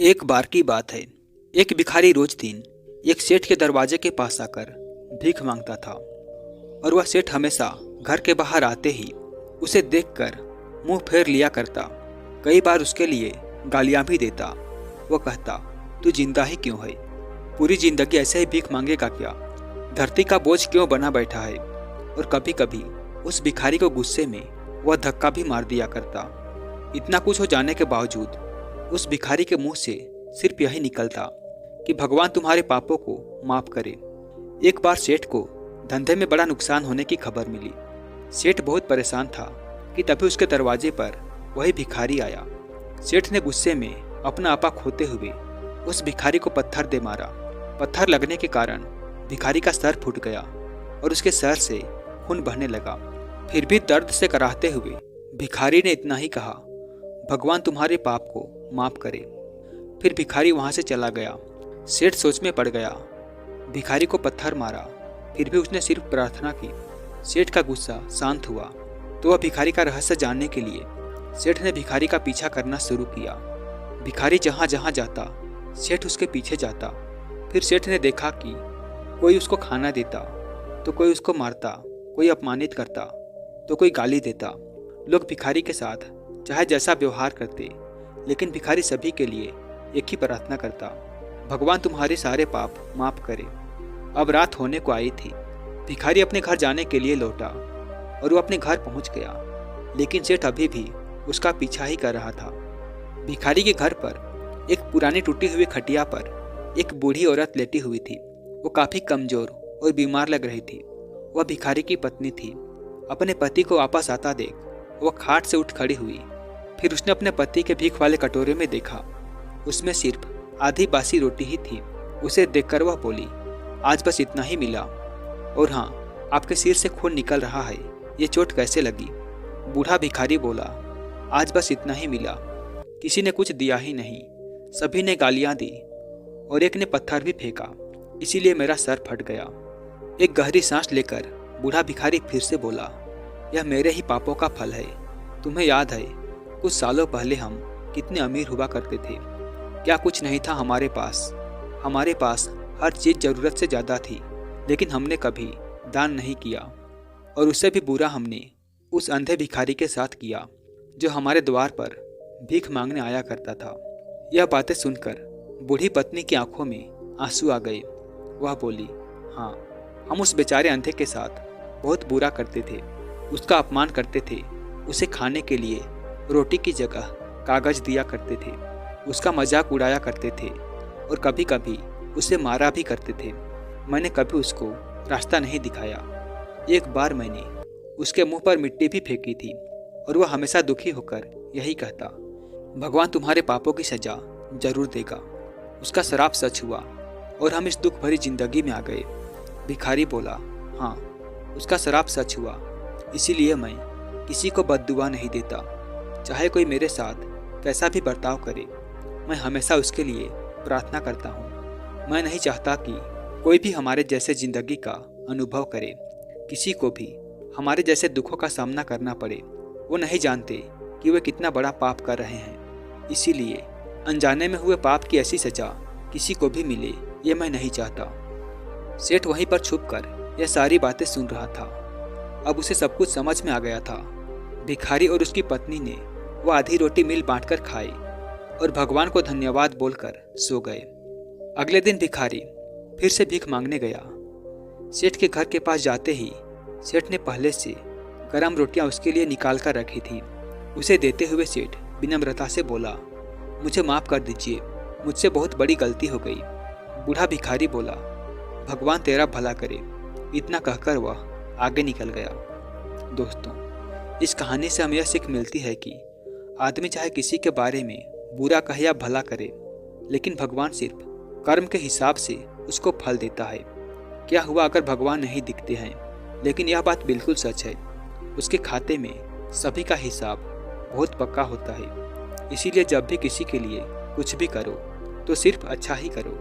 एक बार की बात है। एक भिखारी रोज दिन एक सेठ के दरवाजे के पास आकर भीख मांगता था और वह सेठ हमेशा घर के बाहर आते ही उसे देखकर मुंह फेर लिया करता। कई बार उसके लिए गालियां भी देता। वह कहता, तू जिंदा ही क्यों है? पूरी जिंदगी ऐसे ही भीख मांगेगा क्या? धरती का बोझ क्यों बना बैठा है? और कभी कभी उस भिखारी को गुस्से में वह धक्का भी मार दिया करता। इतना कुछ हो जाने के बावजूद उस भिखारी के मुंह से सिर्फ यही निकलता कि भगवान तुम्हारे पापों को माफ करे। एक बार सेठ को धंधे में बड़ा नुकसान होने की खबर मिली। सेठ बहुत परेशान था कि तभी उसके दरवाजे पर वही भिखारी आया। सेठ ने गुस्से में अपना आपा खोते हुए उस भिखारी को पत्थर दे मारा। पत्थर लगने के कारण भिखारी का सर फूट गया और उसके सर से खून बहने लगा। फिर भी दर्द से कराहते हुए भिखारी ने इतना ही कहा, भगवान तुम्हारे पाप को माफ करे। फिर भिखारी वहां से चला गया। सेठ सोच में पड़ गया। भिखारी को पत्थर मारा, फिर भी उसने सिर्फ प्रार्थना की। सेठ का गुस्सा शांत हुआ तो वह भिखारी का रहस्य जानने के लिए सेठ ने भिखारी का पीछा करना शुरू किया। भिखारी जहां जहां जाता सेठ उसके पीछे जाता। फिर सेठ ने देखा कि कोई उसको खाना देता तो कोई उसको मारता, कोई अपमानित करता तो कोई गाली देता। लोग भिखारी के साथ चाहे जैसा व्यवहार करते, लेकिन भिखारी सभी के लिए एक ही प्रार्थना करता, भगवान तुम्हारे सारे पाप माफ करे। अब रात होने को आई थी। भिखारी अपने घर जाने के लिए लौटा और वो अपने घर पहुंच गया, लेकिन सेठ अभी भी उसका पीछा ही कर रहा था। भिखारी के घर पर एक पुरानी टूटी हुई खटिया पर एक बूढ़ी औरत लेटी हुई थी। वो काफी कमजोर और बीमार लग रही थी। वह भिखारी की पत्नी थी। अपने पति को वापस आता देख वह खाट से उठ खड़ी हुई। फिर उसने अपने पति के भीख वाले कटोरे में देखा, उसमें सिर्फ आधी बासी रोटी ही थी। उसे देखकर वह बोली, आज बस इतना ही मिला, और हाँ, आपके सिर से खून निकल रहा है, ये चोट कैसे लगी? बूढ़ा भिखारी बोला, आज बस इतना ही मिला, किसी ने कुछ दिया ही नहीं, सभी ने गालियां दी और एक ने पत्थर भी फेंका, इसीलिए मेरा सर फट गया। एक गहरी सांस लेकर बूढ़ा भिखारी फिर से बोला, यह मेरे ही पापों का फल है। तुम्हें याद है कुछ सालों पहले हम कितने अमीर हुआ करते थे? क्या कुछ नहीं था हमारे पास हर चीज जरूरत से ज्यादा थी, लेकिन हमने कभी दान नहीं किया। और उससे भी बुरा हमने उस अंधे भिखारी के साथ किया जो हमारे द्वार पर भीख मांगने आया करता था। यह बातें सुनकर बूढ़ी पत्नी की आंखों में आंसू आ गए। वह बोली, हाँ, हम उस बेचारे अंधे के साथ बहुत बुरा करते थे, उसका अपमान करते थे, उसे खाने के लिए रोटी की जगह कागज दिया करते थे, उसका मजाक उड़ाया करते थे और कभी कभी उसे मारा भी करते थे। मैंने कभी उसको रास्ता नहीं दिखाया। एक बार मैंने उसके मुंह पर मिट्टी भी फेंकी थी और वह हमेशा दुखी होकर यही कहता, भगवान तुम्हारे पापों की सजा जरूर देगा। उसका श्राप सच हुआ और हम इस दुख भरी जिंदगी में आ गए। भिखारी बोला, हाँ, उसका श्राप सच हुआ, इसीलिए मैं किसी को बद्दुआ नहीं देता। चाहे कोई मेरे साथ कैसा भी बर्ताव करे, मैं हमेशा उसके लिए प्रार्थना करता हूँ। मैं नहीं चाहता कि कोई भी हमारे जैसे जिंदगी का अनुभव करे, किसी को भी हमारे जैसे दुखों का सामना करना पड़े। वो नहीं जानते कि वे कितना बड़ा पाप कर रहे हैं, इसीलिए अनजाने में हुए पाप की ऐसी सजा किसी को भी मिले, ये मैं नहीं चाहता। सेठ वहीं पर छुपकर यह सारी बातें सुन रहा था। अब उसे सब कुछ समझ में आ गया था। भिखारी और उसकी पत्नी ने वो आधी रोटी मिल बांटकर खाई और भगवान को धन्यवाद बोलकर सो गए। अगले दिन भिखारी फिर से भीख मांगने गया। सेठ के घर के पास जाते ही सेठ ने पहले से गरम रोटियां उसके लिए निकाल कर रखी थी। उसे देते हुए सेठ विनम्रता से बोला, मुझे माफ कर दीजिए, मुझसे बहुत बड़ी गलती हो गई। बूढ़ा भिखारी बोला, भगवान तेरा भला करे। इतना कहकर वह आगे निकल गया। दोस्तों, इस कहानी से हमें यह सीख मिलती है कि आदमी चाहे किसी के बारे में बुरा कहे या भला करे, लेकिन भगवान सिर्फ कर्म के हिसाब से उसको फल देता है। क्या हुआ अगर भगवान नहीं दिखते हैं? लेकिन यह बात बिल्कुल सच है, उसके खाते में सभी का हिसाब बहुत पक्का होता है। इसीलिए जब भी किसी के लिए कुछ भी करो तो सिर्फ अच्छा ही करो।